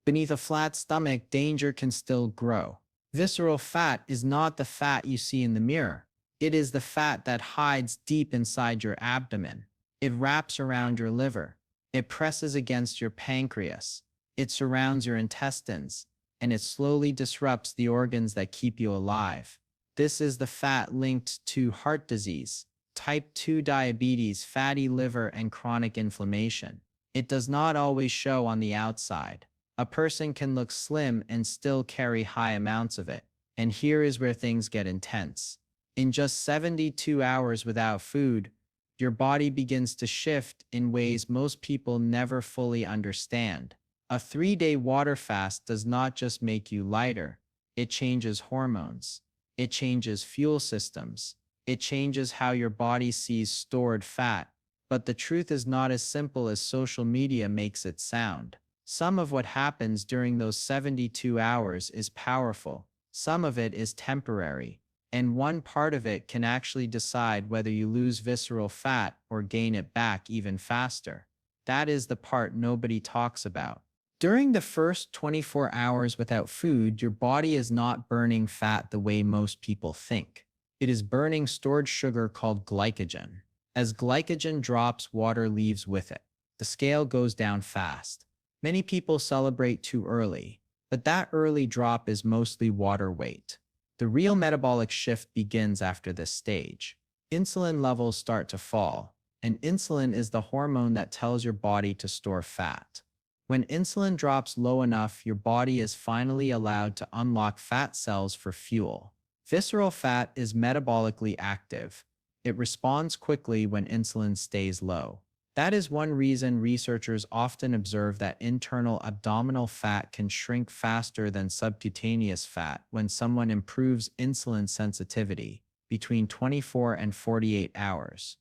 Beneath a flat stomach, danger can still grow. Visceral fat is not the fat you see in the mirror. It is the fat that hides deep inside your abdomen. It wraps around your liver. It presses against your pancreas. It surrounds your intestines, and it slowly disrupts the organs that keep you alive. This is the fat linked to heart disease, type 2 diabetes, fatty liver, and chronic inflammation. It does not always show on the outside. A person can look slim and still carry high amounts of it. And here is where things get intense. In just 72 hours without food, your body begins to shift in ways most people never fully understand. A 3-day water fast does not just make you lighter, it changes hormones, it changes fuel systems, it changes how your body sees stored fat. But the truth is not as simple as social media makes it sound. Some of what happens during those 72 hours is powerful. Some of it is temporary. And one part of it can actually decide whether you lose visceral fat or gain it back even faster. That is the part nobody talks about. During the first 24 hours without food, your body is not burning fat the way most people think. It is burning stored sugar called glycogen. As glycogen drops, water leaves with it. The scale goes down fast. Many people celebrate too early, but that early drop is mostly water weight. The real metabolic shift begins after this stage. Insulin levels start to fall, and insulin is the hormone that tells your body to store fat. When insulin drops low enough, your body is finally allowed to unlock fat cells for fuel. Visceral fat is metabolically active. It responds quickly when insulin stays low. That is one reason researchers often observe that internal abdominal fat can shrink faster than subcutaneous fat when someone improves insulin sensitivity between 24 and 48 hours.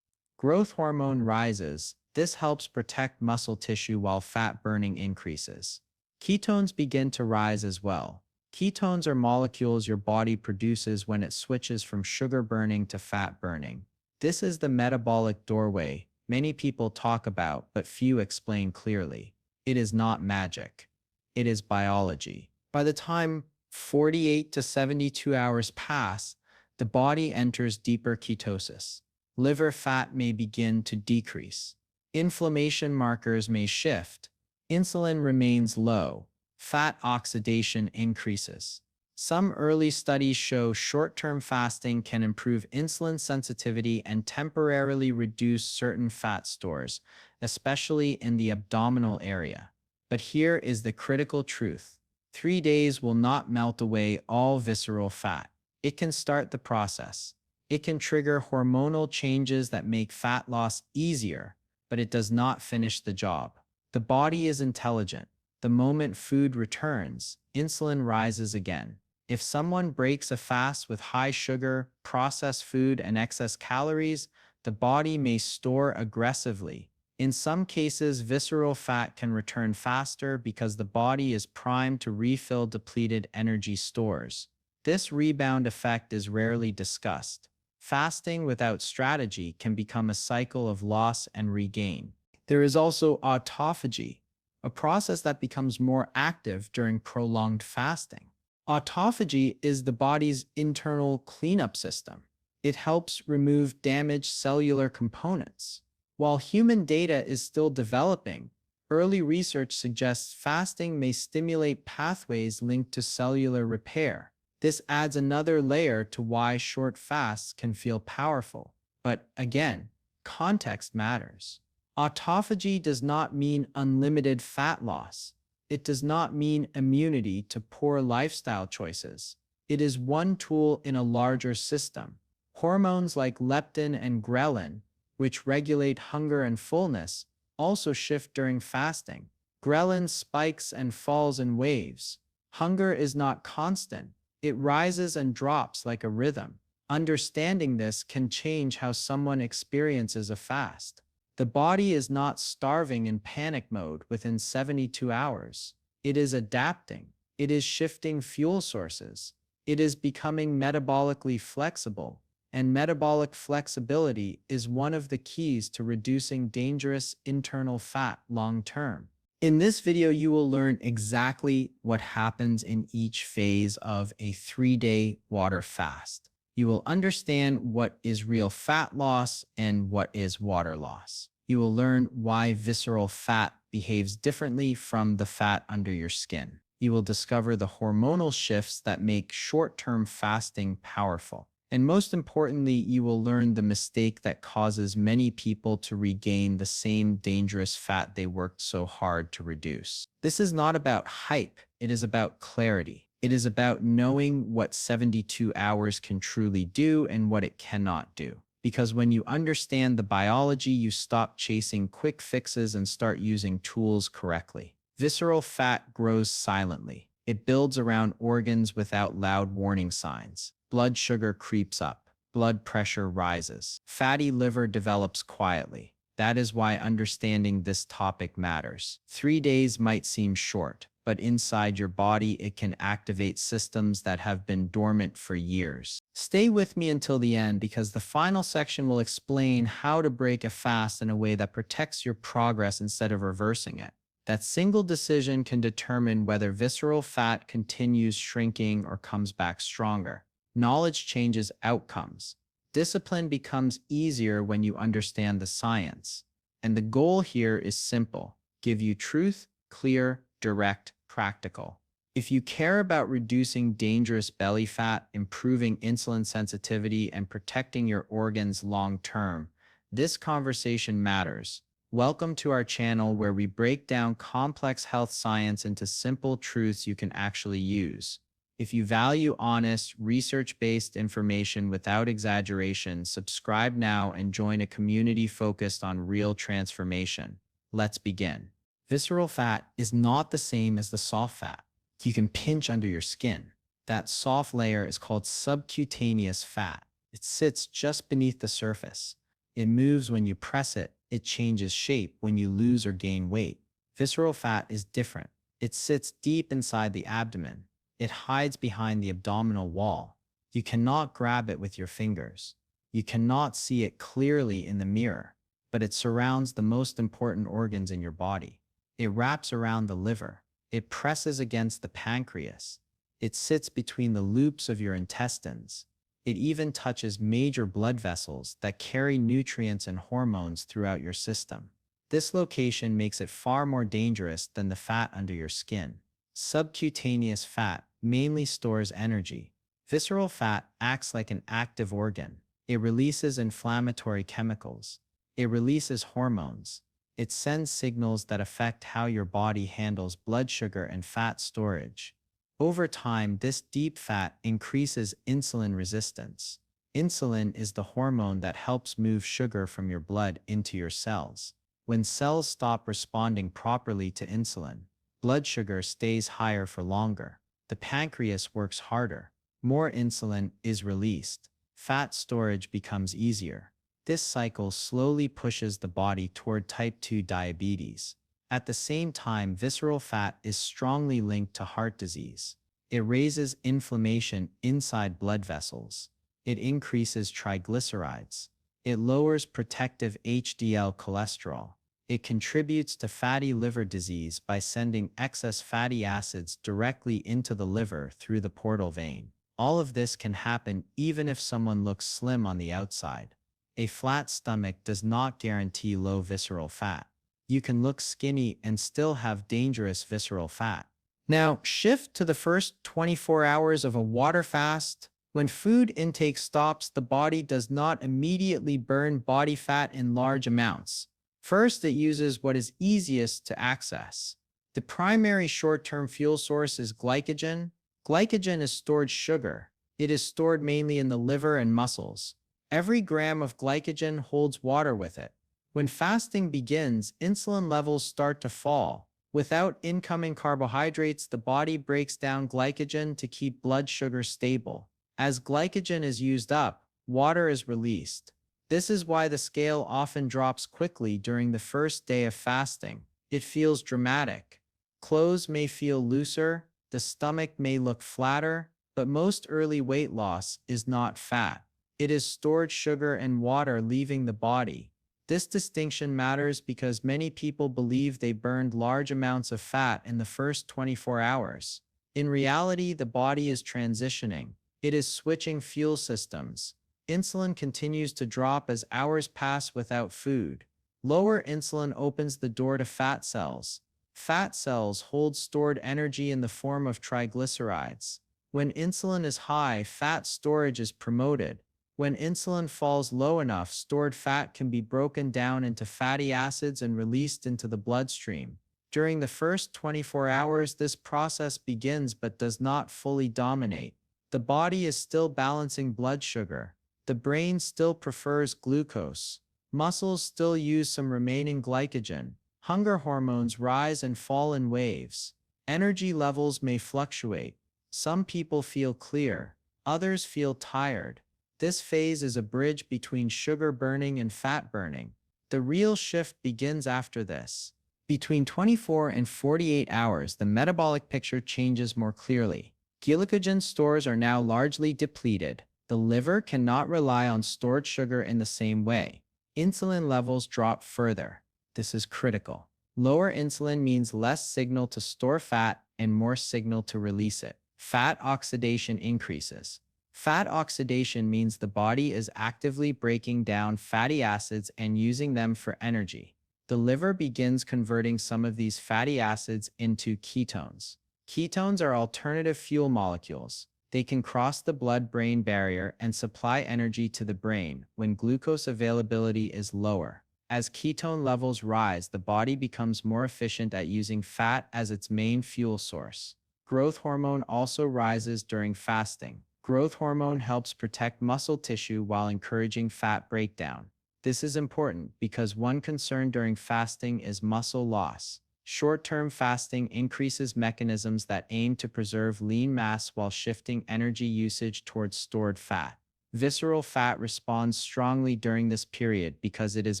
Growth hormone rises. This helps protect muscle tissue while fat burning increases. Ketones begin to rise as well. Ketones are molecules your body produces when it switches from sugar burning to fat burning. This is the metabolic doorway many people talk about, but few explain clearly. It is not magic. It is biology. By the time 48 to 72 hours pass, the body enters deeper ketosis. Liver fat may begin to decrease. Inflammation markers may shift. Insulin remains low. Fat oxidation increases. Some early studies show short-term fasting can improve insulin sensitivity and temporarily reduce certain fat stores, especially in the abdominal area. But here is the critical truth. 3 days will not melt away all visceral fat. It can start the process. It can trigger hormonal changes that make fat loss easier, but it does not finish the job. The body is intelligent. The moment food returns, insulin rises again. If someone breaks a fast with high sugar, processed food, and excess calories, the body may store aggressively. In some cases, visceral fat can return faster because the body is primed to refill depleted energy stores. This rebound effect is rarely discussed. Fasting without strategy can become a cycle of loss and regain. There is also autophagy, a process that becomes more active during prolonged fasting. Autophagy is the body's internal cleanup system. It helps remove damaged cellular components. While human data is still developing, early research suggests fasting may stimulate pathways linked to cellular repair. This adds another layer to why short fasts can feel powerful. But again, context matters. Autophagy does not mean unlimited fat loss. It does not mean immunity to poor lifestyle choices. It is one tool in a larger system. Hormones like leptin and ghrelin, which regulate hunger and fullness, also shift during fasting. Ghrelin spikes and falls in waves. Hunger is not constant. It rises and drops like a rhythm. Understanding this can change how someone experiences a fast. The body is not starving in panic mode within 72 hours. It is adapting. It is shifting fuel sources. It is becoming metabolically flexible. And metabolic flexibility is one of the keys to reducing dangerous internal fat long term. In this video, you will learn exactly what happens in each phase of a 3-day water fast. You will understand what is real fat loss and what is water loss. You will learn why visceral fat behaves differently from the fat under your skin. You will discover the hormonal shifts that make short-term fasting powerful. And most importantly, you will learn the mistake that causes many people to regain the same dangerous fat they worked so hard to reduce. This is not about hype, it is about clarity. It is about knowing what 72 hours can truly do and what it cannot do. Because when you understand the biology, you stop chasing quick fixes and start using tools correctly. Visceral fat grows silently. It builds around organs without loud warning signs. Blood sugar creeps up. Blood pressure rises. Fatty liver develops quietly. That is why understanding this topic matters. 3 days might seem short, but inside your body, it can activate systems that have been dormant for years. Stay with me until the end because the final section will explain how to break a fast in a way that protects your progress instead of reversing it. That single decision can determine whether visceral fat continues shrinking or comes back stronger. Knowledge changes outcomes. Discipline becomes easier when you understand the science. And the goal here is simple: give you truth, clear, direct, practical. If you care about reducing dangerous belly fat, improving insulin sensitivity, and protecting your organs long term, this conversation matters. Welcome to our channel where we break down complex health science into simple truths you can actually use. If you value honest, research-based information without exaggeration, subscribe now and join a community focused on real transformation. Let's begin. Visceral fat is not the same as the soft fat you can pinch under your skin. That soft layer is called subcutaneous fat. It sits just beneath the surface. It moves when you press it. It changes shape when you lose or gain weight. Visceral fat is different. It sits deep inside the abdomen. It hides behind the abdominal wall. You cannot grab it with your fingers. You cannot see it clearly in the mirror, but it surrounds the most important organs in your body. It wraps around the liver. It presses against the pancreas. It sits between the loops of your intestines. It even touches major blood vessels that carry nutrients and hormones throughout your system. This location makes it far more dangerous than the fat under your skin. Subcutaneous fat mainly stores energy. Visceral fat acts like an active organ. It releases inflammatory chemicals. It releases hormones. It sends signals that affect how your body handles blood sugar and fat storage. Over time, this deep fat increases insulin resistance. Insulin is the hormone that helps move sugar from your blood into your cells. When cells stop responding properly to insulin, blood sugar stays higher for longer. The pancreas works harder. More insulin is released. Fat storage becomes easier. This cycle slowly pushes the body toward type 2 diabetes. At the same time, visceral fat is strongly linked to heart disease. It raises inflammation inside blood vessels. It increases triglycerides. It lowers protective HDL cholesterol. It contributes to fatty liver disease by sending excess fatty acids directly into the liver through the portal vein. All of this can happen even if someone looks slim on the outside. A flat stomach does not guarantee low visceral fat. You can look skinny and still have dangerous visceral fat. Now, shift to the first 24 hours of a water fast. When food intake stops, the body does not immediately burn body fat in large amounts. First, it uses what is easiest to access. The primary short-term fuel source is glycogen. Glycogen is stored sugar. It is stored mainly in the liver and muscles. Every gram of glycogen holds water with it. When fasting begins, insulin levels start to fall. Without incoming carbohydrates, the body breaks down glycogen to keep blood sugar stable. As glycogen is used up, water is released. This is why the scale often drops quickly during the first day of fasting. It feels dramatic. Clothes may feel looser, the stomach may look flatter, but most early weight loss is not fat. It is stored sugar and water leaving the body. This distinction matters because many people believe they burned large amounts of fat in the first 24 hours. In reality, the body is transitioning. It is switching fuel systems. Insulin continues to drop as hours pass without food. Lower insulin opens the door to fat cells. Fat cells hold stored energy in the form of triglycerides. When insulin is high, fat storage is promoted. When insulin falls low enough, stored fat can be broken down into fatty acids and released into the bloodstream. During the first 24 hours, this process begins but does not fully dominate. The body is still balancing blood sugar. The brain still prefers glucose. Muscles still use some remaining glycogen. Hunger hormones rise and fall in waves. Energy levels may fluctuate. Some people feel clear. Others feel tired. This phase is a bridge between sugar burning and fat burning. The real shift begins after this. Between 24 and 48 hours, the metabolic picture changes more clearly. Glycogen stores are now largely depleted. The liver cannot rely on stored sugar in the same way. Insulin levels drop further. This is critical. Lower insulin means less signal to store fat and more signal to release it. Fat oxidation increases. Fat oxidation means the body is actively breaking down fatty acids and using them for energy. The liver begins converting some of these fatty acids into ketones. Ketones are alternative fuel molecules. They can cross the blood-brain barrier and supply energy to the brain when glucose availability is lower. As ketone levels rise, the body becomes more efficient at using fat as its main fuel source. Growth hormone also rises during fasting. Growth hormone helps protect muscle tissue while encouraging fat breakdown. This is important because one concern during fasting is muscle loss. Short-term fasting increases mechanisms that aim to preserve lean mass while shifting energy usage towards stored fat. Visceral fat responds strongly during this period because it is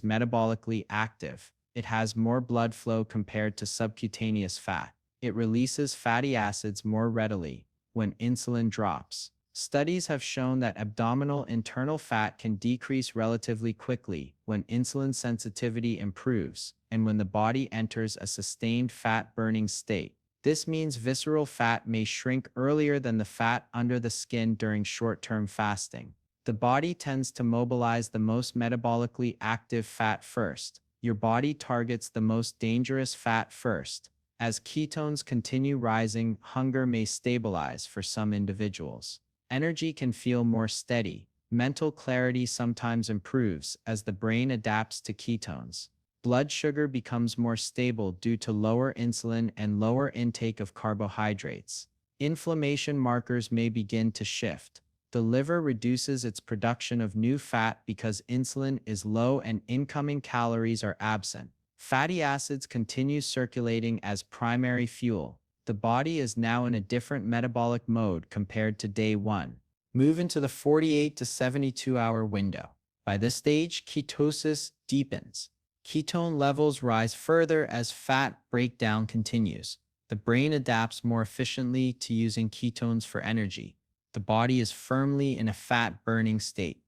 metabolically active. It has more blood flow compared to subcutaneous fat. It releases fatty acids more readily when insulin drops. Studies have shown that abdominal internal fat can decrease relatively quickly when insulin sensitivity improves and when the body enters a sustained fat-burning state. This means visceral fat may shrink earlier than the fat under the skin during short-term fasting. The body tends to mobilize the most metabolically active fat first. Your body targets the most dangerous fat first. As ketones continue rising, hunger may stabilize for some individuals. Energy can feel more steady. Mental clarity sometimes improves as the brain adapts to ketones. Blood sugar becomes more stable due to lower insulin and lower intake of carbohydrates. Inflammation markers may begin to shift. The liver reduces its production of new fat because insulin is low and incoming calories are absent. Fatty acids continue circulating as primary fuel. The body is now in a different metabolic mode compared to day one. Move into the 48 to 72 hour window. By this stage, ketosis deepens. Ketone levels rise further as fat breakdown continues. The brain adapts more efficiently to using ketones for energy. The body is firmly in a fat-burning state.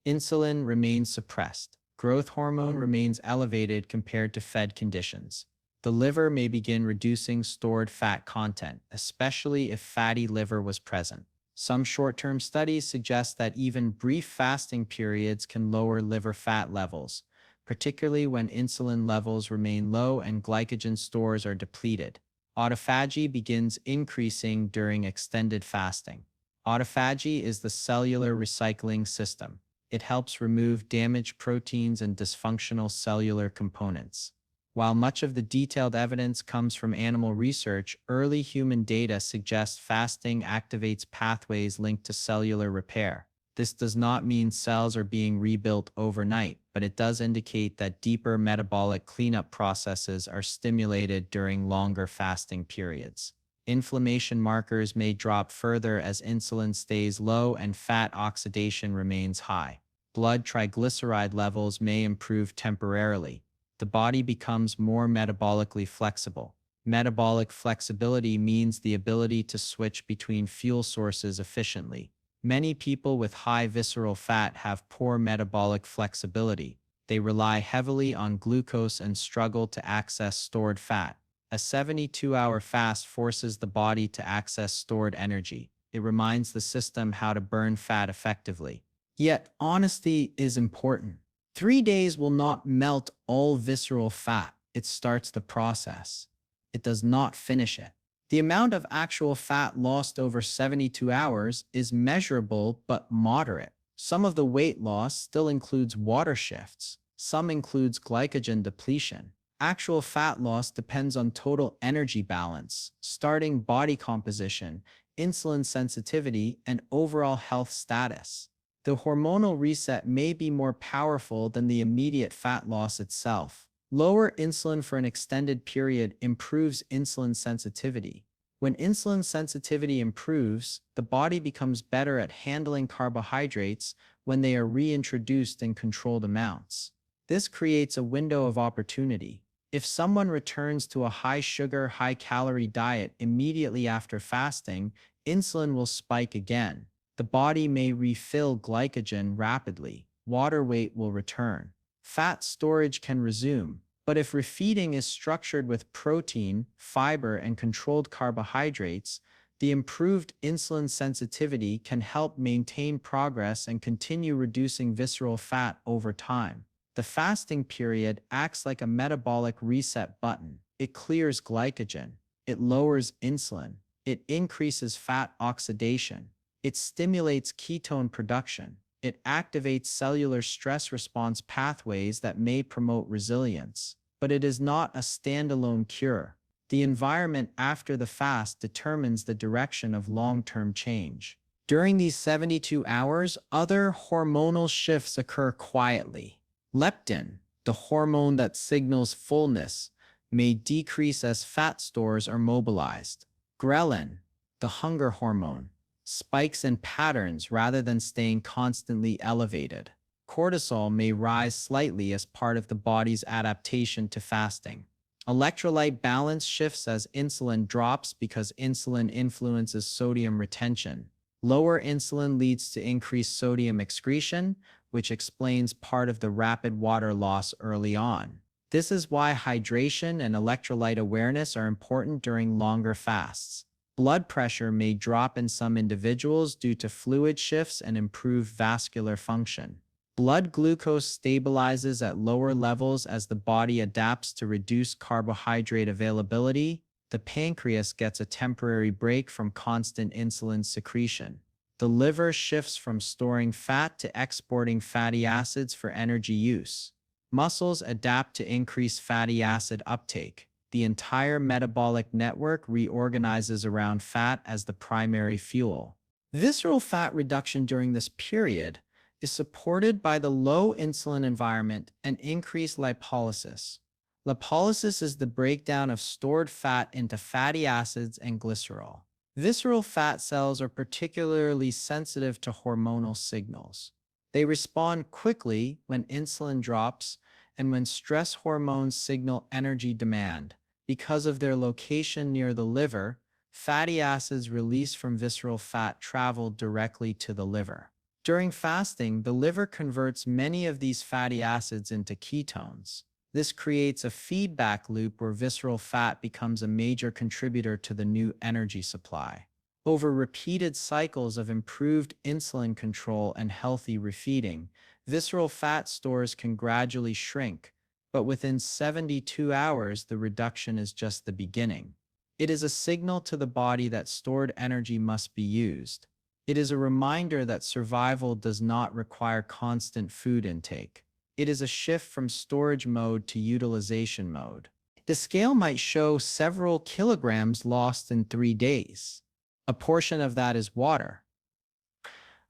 Insulin remains suppressed. Growth hormone remains elevated compared to fed conditions. The liver may begin reducing stored fat content, especially if fatty liver was present. Some short-term studies suggest that even brief fasting periods can lower liver fat levels, particularly when insulin levels remain low and glycogen stores are depleted. Autophagy begins increasing during extended fasting. Autophagy is the cellular recycling system. It helps remove damaged proteins and dysfunctional cellular components. While much of the detailed evidence comes from animal research, early human data suggests fasting activates pathways linked to cellular repair. This does not mean cells are being rebuilt overnight, but it does indicate that deeper metabolic cleanup processes are stimulated during longer fasting periods. Inflammation markers may drop further as insulin stays low and fat oxidation remains high. Blood triglyceride levels may improve temporarily. The body becomes more metabolically flexible. Metabolic flexibility means the ability to switch between fuel sources efficiently. Many people with high visceral fat have poor metabolic flexibility. They rely heavily on glucose and struggle to access stored fat. A 72-hour fast forces the body to access stored energy. It reminds the system how to burn fat effectively. Yet, honesty is important. 3 days will not melt all visceral fat. It starts the process. It does not finish it. The amount of actual fat lost over 72 hours is measurable but moderate. Some of the weight loss still includes water shifts. Some includes glycogen depletion. Actual fat loss depends on total energy balance, starting body composition, insulin sensitivity, and overall health status. The hormonal reset may be more powerful than the immediate fat loss itself. Lower insulin for an extended period improves insulin sensitivity. When insulin sensitivity improves, the body becomes better at handling carbohydrates when they are reintroduced in controlled amounts. This creates a window of opportunity. If someone returns to a high sugar, high calorie diet immediately after fasting, insulin will spike again. The body may refill glycogen rapidly. Water weight will return. Fat storage can resume. But if refeeding is structured with protein, fiber, and controlled carbohydrates, the improved insulin sensitivity can help maintain progress and continue reducing visceral fat over time. The fasting period acts like a metabolic reset button. It clears glycogen. It lowers insulin. It increases fat oxidation. It stimulates ketone production. It activates cellular stress response pathways that may promote resilience. But it is not a standalone cure. The environment after the fast determines the direction of long-term change. During these 72 hours, other hormonal shifts occur quietly. Leptin, the hormone that signals fullness, may decrease as fat stores are mobilized. Ghrelin, the hunger hormone, spikes in patterns rather than staying constantly elevated. Cortisol may rise slightly as part of the body's adaptation to fasting. Electrolyte balance shifts as insulin drops because insulin influences sodium retention. Lower insulin leads to increased sodium excretion, which explains part of the rapid water loss early on. This is why hydration and electrolyte awareness are important during longer fasts. Blood pressure may drop in some individuals due to fluid shifts and improved vascular function. Blood glucose stabilizes at lower levels as the body adapts to reduced carbohydrate availability. The pancreas gets a temporary break from constant insulin secretion. The liver shifts from storing fat to exporting fatty acids for energy use. Muscles adapt to increase fatty acid uptake. The entire metabolic network reorganizes around fat as the primary fuel. Visceral fat reduction during this period is supported by the low insulin environment and increased lipolysis. Lipolysis is the breakdown of stored fat into fatty acids and glycerol. Visceral fat cells are particularly sensitive to hormonal signals. They respond quickly when insulin drops and when stress hormones signal energy demand. Because of their location near the liver, fatty acids released from visceral fat travel directly to the liver. During fasting, the liver converts many of these fatty acids into ketones. This creates a feedback loop where visceral fat becomes a major contributor to the new energy supply. Over repeated cycles of improved insulin control and healthy refeeding, visceral fat stores can gradually shrink, but within 72 hours, the reduction is just the beginning. It is a signal to the body that stored energy must be used. It is a reminder that survival does not require constant food intake. It is a shift from storage mode to utilization mode. The scale might show several kilograms lost in 3 days. A portion of that is water.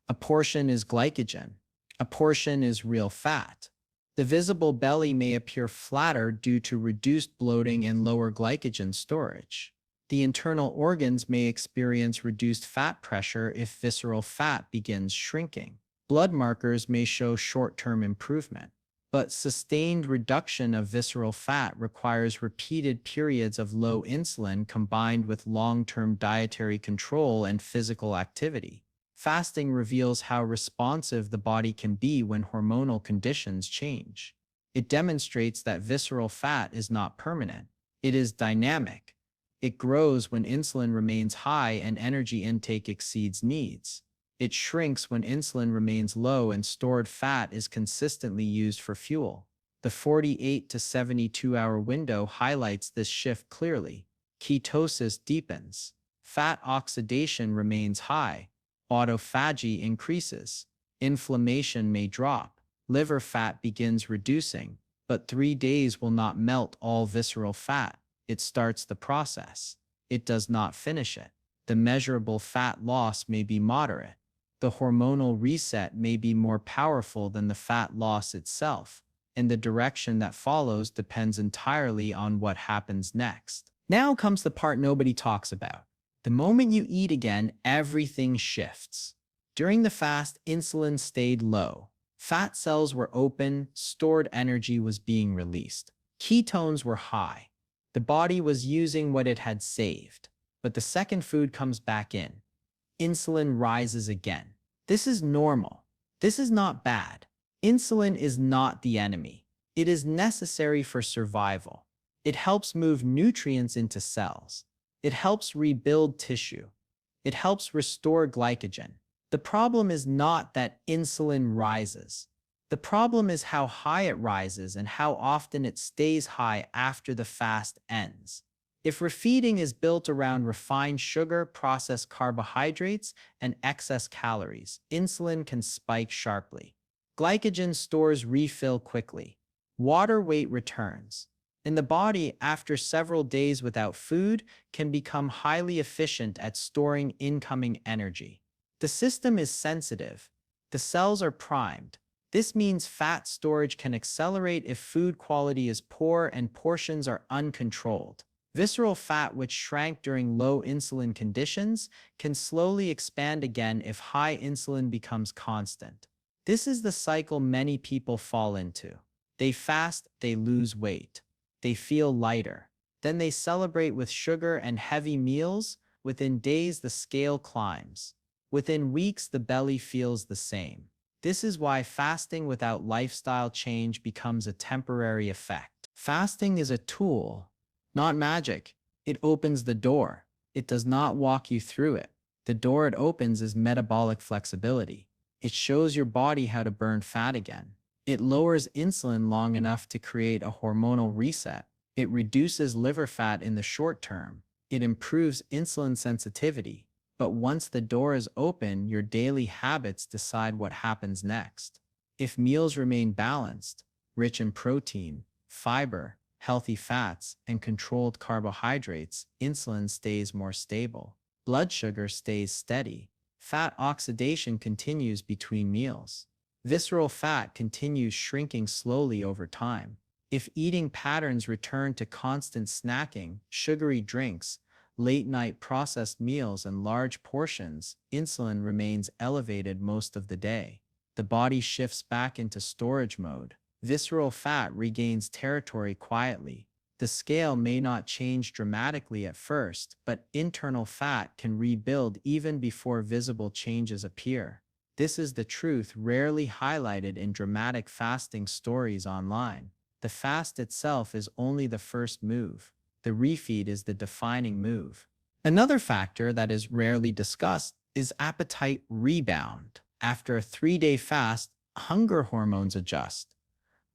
A portion is glycogen. A portion is real fat. The visible belly may appear flatter due to reduced bloating and lower glycogen storage. The internal organs may experience reduced fat pressure if visceral fat begins shrinking. Blood markers may show short-term improvement. But sustained reduction of visceral fat requires repeated periods of low insulin combined with long-term dietary control and physical activity. Fasting reveals how responsive the body can be when hormonal conditions change. It demonstrates that visceral fat is not permanent. It is dynamic. It grows when insulin remains high and energy intake exceeds needs. It shrinks when insulin remains low and stored fat is consistently used for fuel. The 48 to 72-hour window highlights this shift clearly. Ketosis deepens. Fat oxidation remains high. Autophagy increases. Inflammation may drop. Liver fat begins reducing, but 3 days will not melt all visceral fat. It starts the process. It does not finish it. The measurable fat loss may be moderate. The hormonal reset may be more powerful than the fat loss itself, and the direction that follows depends entirely on what happens next. Now comes the part nobody talks about. The moment you eat again, everything shifts. During the fast, insulin stayed low. Fat cells were open, stored energy was being released. Ketones were high. The body was using what it had saved. But the second food comes back in. Insulin rises again. This is normal. This is not bad. Insulin is not the enemy. It is necessary for survival. It helps move nutrients into cells. It helps rebuild tissue. It helps restore glycogen. The problem is not that insulin rises. The problem is how high it rises and how often it stays high after the fast ends. If refeeding is built around refined sugar, processed carbohydrates, and excess calories, insulin can spike sharply. Glycogen stores refill quickly. Water weight returns. And the body, after several days without food, can become highly efficient at storing incoming energy. The system is sensitive. The cells are primed. This means fat storage can accelerate if food quality is poor and portions are uncontrolled. Visceral fat, which shrank during low insulin conditions, can slowly expand again if high insulin becomes constant. This is the cycle many people fall into. They fast, they lose weight. They feel lighter. Then they celebrate with sugar and heavy meals. Within days, the scale climbs. Within weeks, the belly feels the same. This is why fasting without lifestyle change becomes a temporary effect. Fasting is a tool, not magic. It opens the door. It does not walk you through it. The door it opens is metabolic flexibility. It shows your body how to burn fat again. It lowers insulin long enough to create a hormonal reset. It reduces liver fat in the short term. It improves insulin sensitivity. But once the door is open, your daily habits decide what happens next. If meals remain balanced, rich in protein, fiber, healthy fats, and controlled carbohydrates, insulin stays more stable. Blood sugar stays steady. Fat oxidation continues between meals. Visceral fat continues shrinking slowly over time. If eating patterns return to constant snacking, sugary drinks, late-night processed meals, and large portions, insulin remains elevated most of the day. The body shifts back into storage mode. Visceral fat regains territory quietly. The scale may not change dramatically at first, but internal fat can rebuild even before visible changes appear. This is the truth rarely highlighted in dramatic fasting stories online. The fast itself is only the first move. The refeed is the defining move. Another factor that is rarely discussed is appetite rebound. After a 3-day fast, hunger hormones adjust.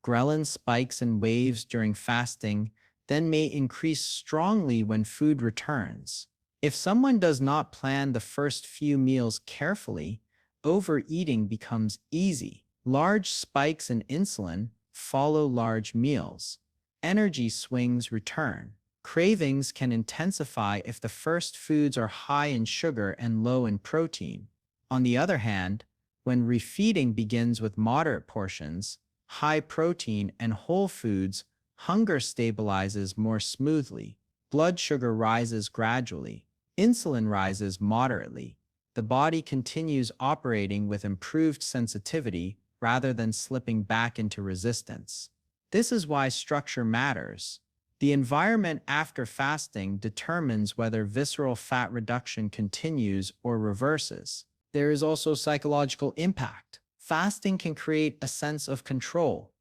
Ghrelin spikes in waves during fasting, then may increase strongly when food returns. If someone does not plan the first few meals carefully, overeating becomes easy. Large spikes in insulin follow large meals. Energy swings return. Cravings can intensify if the first foods are high in sugar and low in protein. On the other hand, when refeeding begins with moderate portions, high protein, and whole foods, hunger stabilizes more smoothly. Blood sugar rises gradually. Insulin rises moderately. The body continues operating with improved sensitivity rather than slipping back into resistance. This is why structure matters. The environment after fasting determines whether visceral fat reduction continues or reverses. There is also psychological impact. Fasting can create a sense of control.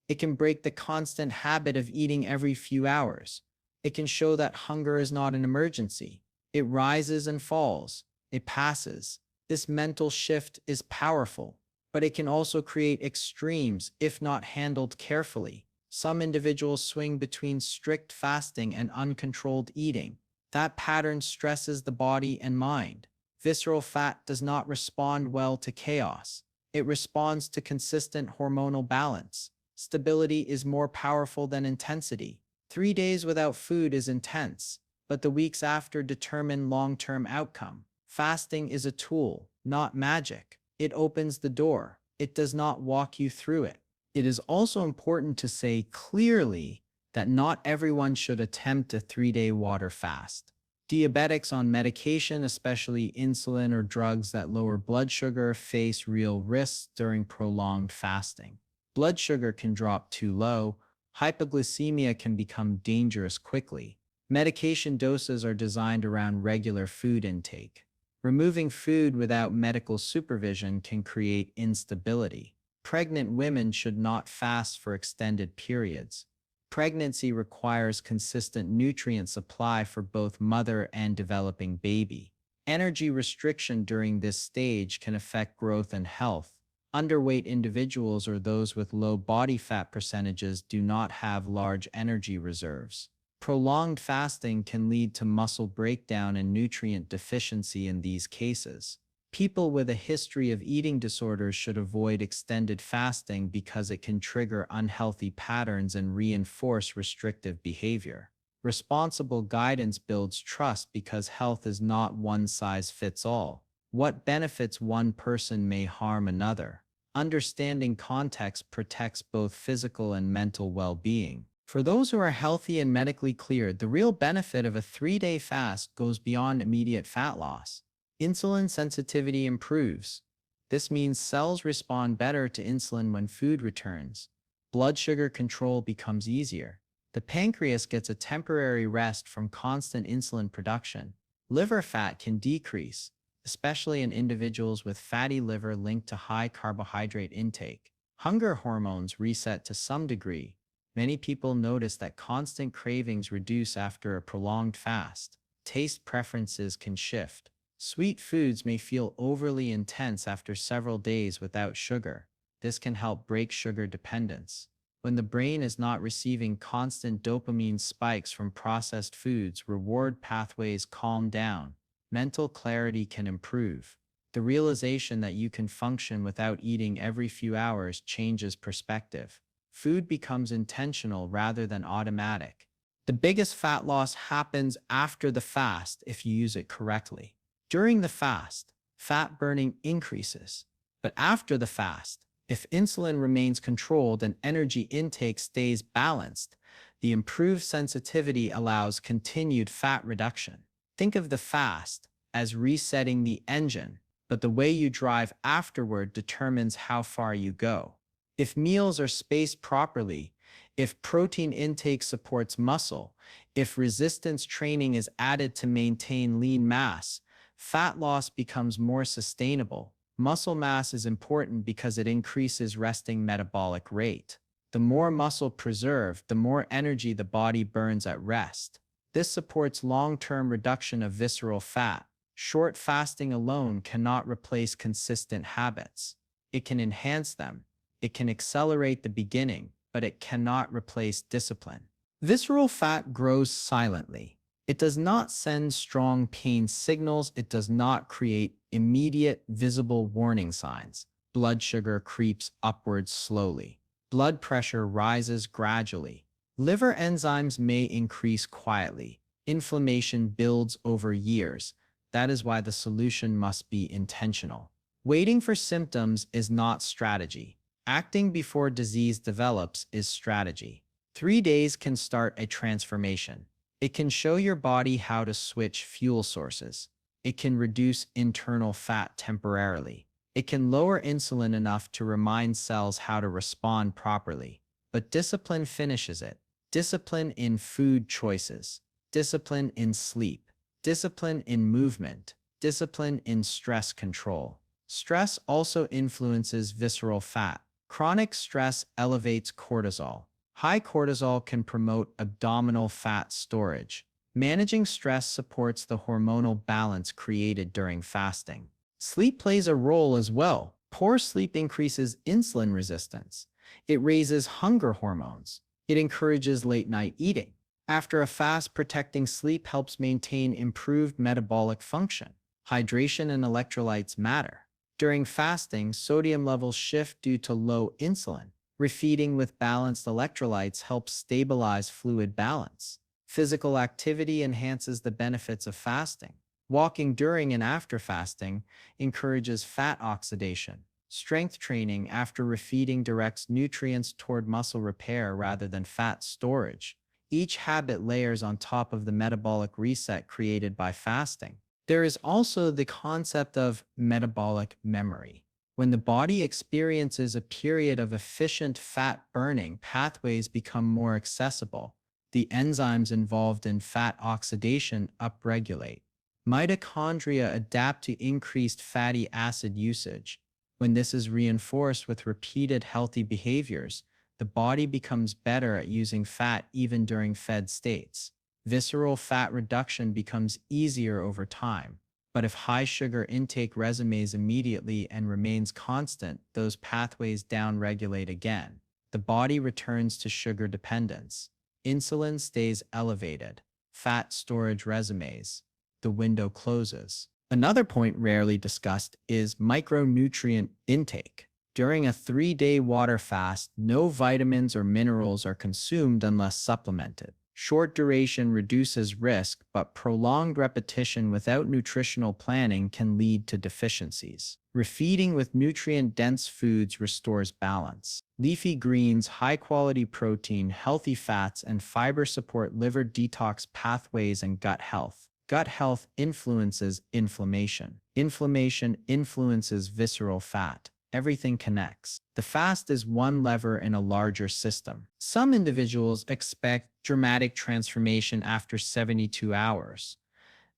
It can break the constant habit of eating every few hours. It can show that hunger is not an emergency. It rises and falls. It passes. This mental shift is powerful, but it can also create extremes if not handled carefully. Some individuals swing between strict fasting and uncontrolled eating. That pattern stresses the body and mind. Visceral fat does not respond well to chaos. It responds to consistent hormonal balance. Stability is more powerful than intensity. 3 days without food is intense, but the weeks after determine long-term outcome. Fasting is a tool, not magic. It opens the door. It does not walk you through it. It is also important to say clearly that not everyone should attempt a 3-day water fast. Diabetics on medication, especially insulin or drugs that lower blood sugar, face real risks during prolonged fasting. Blood sugar can drop too low. Hypoglycemia can become dangerous quickly. Medication doses are designed around regular food intake. Removing food without medical supervision can create instability. Pregnant women should not fast for extended periods. Pregnancy requires consistent nutrient supply for both mother and developing baby. Energy restriction during this stage can affect growth and health. Underweight individuals or those with low body fat percentages do not have large energy reserves. Prolonged fasting can lead to muscle breakdown and nutrient deficiency in these cases. People with a history of eating disorders should avoid extended fasting because it can trigger unhealthy patterns and reinforce restrictive behavior. Responsible guidance builds trust because health is not one size fits all. What benefits one person may harm another. Understanding context protects both physical and mental well-being. For those who are healthy and medically cleared, the real benefit of a 3-day fast goes beyond immediate fat loss. Insulin sensitivity improves. This means cells respond better to insulin when food returns. Blood sugar control becomes easier. The pancreas gets a temporary rest from constant insulin production. Liver fat can decrease, especially in individuals with fatty liver linked to high carbohydrate intake. Hunger hormones reset to some degree. Many people notice that constant cravings reduce after a prolonged fast. Taste preferences can shift. Sweet foods may feel overly intense after several days without sugar. This can help break sugar dependence. When the brain is not receiving constant dopamine spikes from processed foods, reward pathways calm down. Mental clarity can improve. The realization that you can function without eating every few hours changes perspective. Food becomes intentional rather than automatic. The biggest fat loss happens after the fast if you use it correctly. During the fast, fat burning increases. But after the fast, if insulin remains controlled and energy intake stays balanced, the improved sensitivity allows continued fat reduction. Think of the fast as resetting the engine, but the way you drive afterward determines how far you go. If meals are spaced properly, if protein intake supports muscle, if resistance training is added to maintain lean mass, fat loss becomes more sustainable. Muscle mass is important because it increases resting metabolic rate. The more muscle preserved, the more energy the body burns at rest. This supports long-term reduction of visceral fat. Short fasting alone cannot replace consistent habits. It can enhance them. It can accelerate the beginning, but it cannot replace discipline. Visceral fat grows silently. It does not send strong pain signals. It does not create immediate, visible warning signs. Blood sugar creeps upwards slowly. Blood pressure rises gradually. Liver enzymes may increase quietly. Inflammation builds over years. That is why the solution must be intentional. Waiting for symptoms is not strategy. Acting before disease develops is strategy. 3 days can start a transformation. It can show your body how to switch fuel sources. It can reduce internal fat temporarily. It can lower insulin enough to remind cells how to respond properly. But discipline finishes it. Discipline in food choices. Discipline in sleep. Discipline in movement. Discipline in stress control. Stress also influences visceral fat. Chronic stress elevates cortisol. High cortisol can promote abdominal fat storage. Managing stress supports the hormonal balance created during fasting. Sleep plays a role as well. Poor sleep increases insulin resistance. It raises hunger hormones. It encourages late night eating. After a fast, protecting sleep helps maintain improved metabolic function. Hydration and electrolytes matter. During fasting, sodium levels shift due to low insulin. Refeeding with balanced electrolytes helps stabilize fluid balance. Physical activity enhances the benefits of fasting. Walking during and after fasting encourages fat oxidation. Strength training after refeeding directs nutrients toward muscle repair rather than fat storage. Each habit layers on top of the metabolic reset created by fasting. There is also the concept of metabolic memory. When the body experiences a period of efficient fat burning, pathways become more accessible. The enzymes involved in fat oxidation upregulate. Mitochondria adapt to increased fatty acid usage. When this is reinforced with repeated healthy behaviors, the body becomes better at using fat even during fed states. Visceral fat reduction becomes easier over time. But if high sugar intake resumes immediately and remains constant, those pathways downregulate again. The body returns to sugar dependence. Insulin stays elevated. Fat storage resumes. The window closes. Another point rarely discussed is micronutrient intake. During a 3-day water fast, no vitamins or minerals are consumed unless supplemented. Short duration reduces risk, but prolonged repetition without nutritional planning can lead to deficiencies. Refeeding with nutrient-dense foods restores balance. Leafy greens, high-quality protein, healthy fats, and fiber support liver detox pathways and gut health. Gut health influences inflammation. Inflammation influences visceral fat. Everything connects. The fast is one lever in a larger system. Some individuals expect dramatic transformation after 72 hours.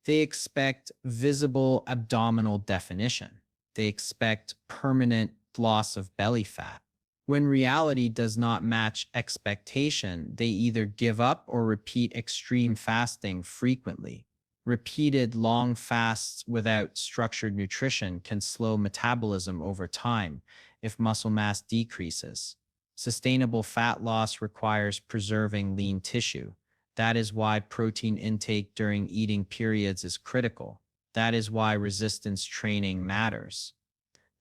They expect visible abdominal definition. They expect permanent loss of belly fat. When reality does not match expectation, they either give up or repeat extreme fasting frequently. Repeated long fasts without structured nutrition can slow metabolism over time if muscle mass decreases. Sustainable fat loss requires preserving lean tissue. That is why protein intake during eating periods is critical. That is why resistance training matters.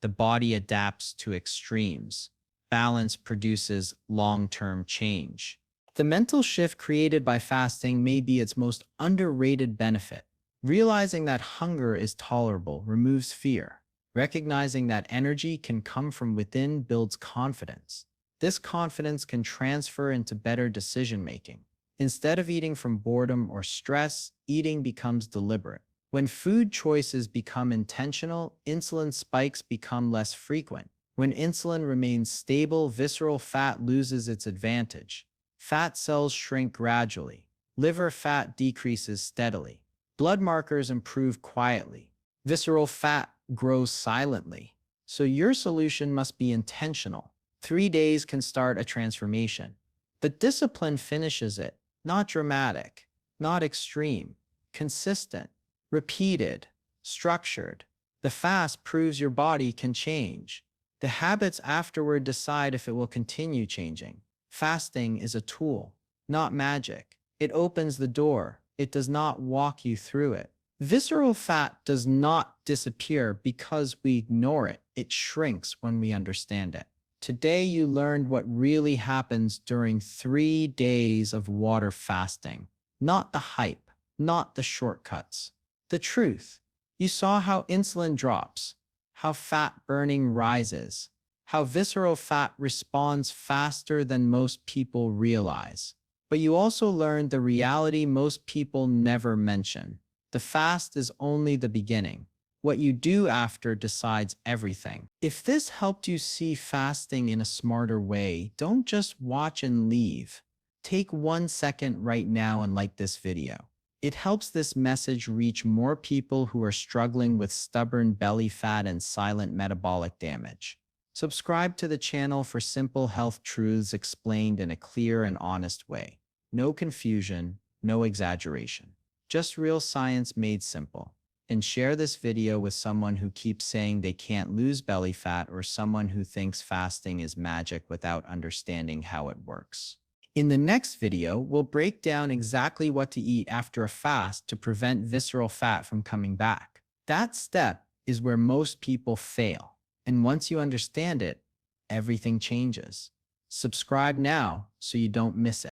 The body adapts to extremes. Balance produces long-term change. The mental shift created by fasting may be its most underrated benefit. Realizing that hunger is tolerable removes fear. Recognizing that energy can come from within builds confidence. This confidence can transfer into better decision-making. Instead of eating from boredom or stress, eating becomes deliberate. When food choices become intentional, insulin spikes become less frequent. When insulin remains stable, visceral fat loses its advantage. Fat cells shrink gradually. Liver fat decreases steadily. Blood markers improve quietly. Visceral fat grows silently. So your solution must be intentional. 3 days can start a transformation. But discipline finishes it. Not dramatic, not extreme, consistent, repeated, structured. The fast proves your body can change. The habits afterward decide if it will continue changing. Fasting is a tool, not magic. It opens the door. It does not walk you through it. Visceral fat does not disappear because we ignore it. It shrinks when we understand it. Today you learned what really happens during 3 days of water fasting. Not the hype, not the shortcuts. The truth. You saw how insulin drops, how fat burning rises, how visceral fat responds faster than most people realize. But you also learned the reality most people never mention. The fast is only the beginning. What you do after decides everything. If this helped you see fasting in a smarter way, don't just watch and leave. Take 1 second right now and like this video. It helps this message reach more people who are struggling with stubborn belly fat and silent metabolic damage. Subscribe to the channel for simple health truths explained in a clear and honest way. No confusion, no exaggeration. Just real science made simple. And share this video with someone who keeps saying they can't lose belly fat or someone who thinks fasting is magic without understanding how it works. In the next video, we'll break down exactly what to eat after a fast to prevent visceral fat from coming back. That step is where most people fail. And once you understand it, everything changes. Subscribe now so you don't miss it.